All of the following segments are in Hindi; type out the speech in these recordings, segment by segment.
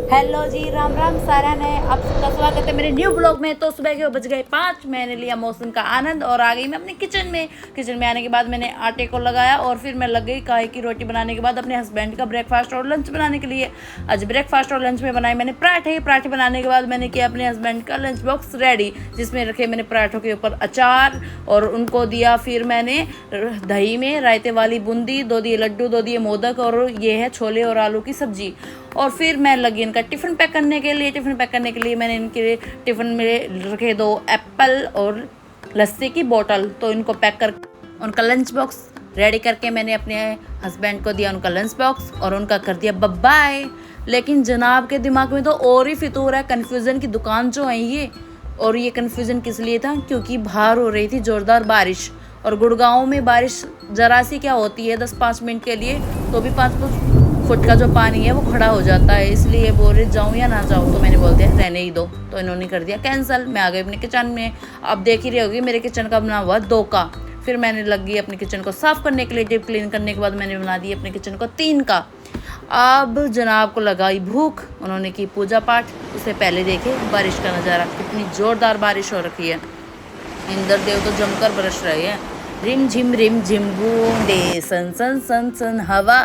हेलो जी, राम राम सारा है। आप सबका स्वागत है मेरे न्यू ब्लॉग में। तो सुबह के बज गए 5, मैंने लिया मौसम का आनंद और आ गई मैं अपने किचन में। किचन में आने के बाद मैंने आटे को लगाया और फिर मैं लग गई काहे की रोटी बनाने के बाद अपने हस्बैंड का ब्रेकफास्ट और लंच बनाने के लिए। आज ब्रेकफास्ट और लंच में बनाए मैंने पराठे। पराठे बनाने के बाद मैंने किया अपने हस्बैंड का लंच बॉक्स रेडी, जिसमें रखे मैंने पराठों के ऊपर अचार और उनको दिया फिर मैंने दही में रायते वाली बूंदी, 2 दिए लड्डू, 2 दिए मोदक और ये है छोले और आलू की सब्जी। और फिर मैं लगी इनका टिफ़िन पैक करने के लिए। टिफ़िन पैक करने के लिए मैंने इनके टिफ़िन में रखे 2 एप्पल और लस्सी की बोतल। तो इनको पैक कर उनका लंच बॉक्स रेडी करके मैंने अपने हस्बैंड को दिया उनका लंच बॉक्स और उनका कर दिया बाय। लेकिन जनाब के दिमाग में तो और ही फितूर है, कन्फ्यूज़न की दुकान जो है ये। और ये कन्फ्यूज़न किस लिए था? क्योंकि बाहर हो रही थी ज़ोरदार बारिश और गुड़गांव में बारिश ज़रा सी क्या होती है 10-5 मिनट के लिए, तो भी 5 फुट का जो पानी है वो खड़ा हो जाता है। इसलिए बोल रहे जाऊँ या ना जाऊँ, तो मैंने बोल दिया रहने ही दो। तो इन्होंने कर दिया कैंसिल। मैं आ गई अपने किचन में। अब देख ही रही होगी मेरे किचन का बना हुआ 2 का। फिर मैंने लगी अपने किचन को साफ़ करने के लिए। डीप क्लीन करने के बाद मैंने बना दी अपने किचन को 3 का। अब जनाब को लगाई भूख, उन्होंने की पूजा पाठ। उससे पहले देखे बारिश का नज़ारा, कितनी ज़ोरदार बारिश हो रखी है। इंद्र देव तो जमकर बरस रहे हैं। रिम झिम बूंदे सन सन सन सन हवा।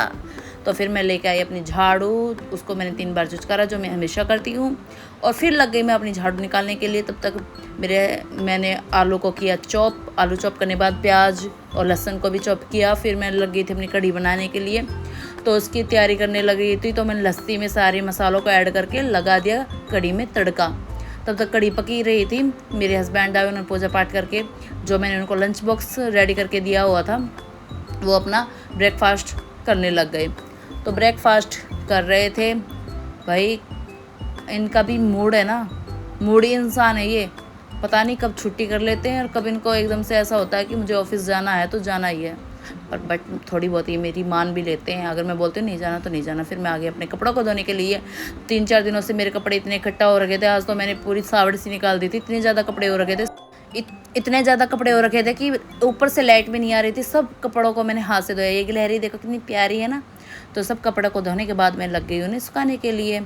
तो फिर मैं लेके आई अपनी झाड़ू, उसको मैंने 3 बार झुटकारा, जो मैं हमेशा करती हूँ। और फिर लग गई मैं अपनी झाड़ू निकालने के लिए। तब तक मैंने आलू को किया चॉप। आलू चॉप करने के बाद प्याज और लहसुन को भी चॉप किया। फिर मैं लग गई थी अपनी कढ़ी बनाने के लिए। तो उसकी तैयारी करने लगी थी। तो मैंने लस्सी में सारे मसालों को ऐड करके लगा दिया कढ़ी में तड़का। तब तक कढ़ी पकी रही थी। मेरे हस्बैंड आए, उन्होंने पूजा पाठ करके जो मैंने उनको लंच बॉक्स रेडी करके दिया हुआ था वो अपना ब्रेकफास्ट करने लग गए। तो ब्रेकफास्ट कर रहे थे। भाई इनका भी मूड है ना, मूडी इंसान है ये। पता नहीं कब छुट्टी कर लेते हैं और कब इनको एकदम से ऐसा होता है कि मुझे ऑफिस जाना है तो जाना ही है। पर बट थोड़ी बहुत ये मेरी मान भी लेते हैं। अगर मैं बोलती हूँ नहीं जाना तो नहीं जाना। फिर मैं आ गई अपने कपड़ों को धोने के लिए। 3-4 दिनों से मेरे कपड़े इतने इकट्ठा हो रखे थे, आज तो मैंने पूरी सावड़ सी निकाल दी थी। इतने ज़्यादा कपड़े हो रखे थे, इतने ज़्यादा कपड़े हो रखे थे कि ऊपर से लाइट भी नहीं आ रही थी। सब कपड़ों को मैंने हाथ से धोया। ये गिलहरी देखो कितनी प्यारी है ना। तो सब कपड़ों को धोने के बाद मैं लग गई उन्हें सुखाने के लिए।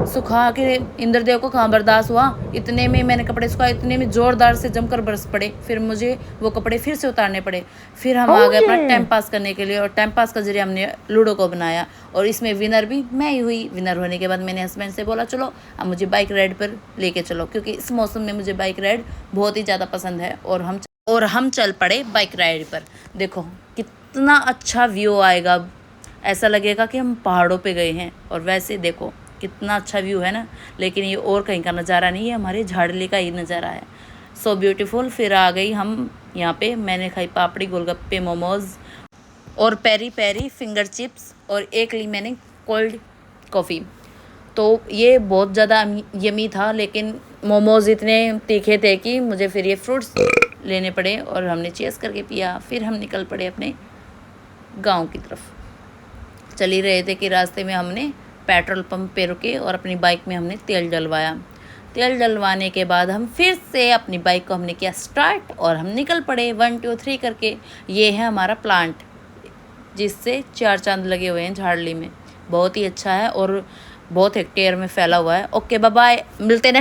सुखा के इंद्रदेव को कहाँ बर्दाश्त हुआ, इतने में मैंने कपड़े सुखाए। इतने में ज़ोरदार से जमकर बरस पड़े। फिर मुझे वो कपड़े फिर से उतारने पड़े। फिर हम आ गए अपना टाइम पास करने के लिए और टाइम पास का जरिए हमने लूडो को बनाया और इसमें विनर भी मैं ही हुई। विनर होने के बाद मैंने हस्बैंड से बोला चलो अब मुझे बाइक राइड पर लेके चलो, क्योंकि इस मौसम में मुझे बाइक राइड बहुत ही ज़्यादा पसंद है। और हम चल पड़े बाइक राइड पर। देखो कितना अच्छा व्यू आएगा, ऐसा लगेगा कि हम पहाड़ों पे गए हैं। और वैसे देखो कितना अच्छा व्यू है ना, लेकिन ये और कहीं का नज़ारा नहीं है, हमारे झाड़ली का ही नज़ारा है। So beautiful. फिर आ गई हम यहाँ पे। मैंने खाई पापड़ी, गोलगप्पे, मोमोज़ और पेरी पेरी फिंगर चिप्स और एक ली मैंने कोल्ड कॉफ़ी। तो ये बहुत ज़्यादा यमी था, लेकिन मोमोज़ इतने तीखे थे कि मुझे फिर ये फ्रूट्स लेने पड़े और हमने चेस करके पिया। फिर हम निकल पड़े अपने गांव की तरफ। चल ही रहे थे कि रास्ते में हमने पेट्रोल पंप पे रुके और अपनी बाइक में हमने तेल डलवाया। तेल डलवाने के बाद हम फिर से अपनी बाइक को हमने किया स्टार्ट और हम निकल पड़े 1 2 3 करके। ये है हमारा प्लांट जिससे 4 चांद लगे हुए हैं झाड़ली में। बहुत ही अच्छा है और बहुत हेक्टेयर में फैला हुआ है। ओके बाय बाय, मिलते हैं।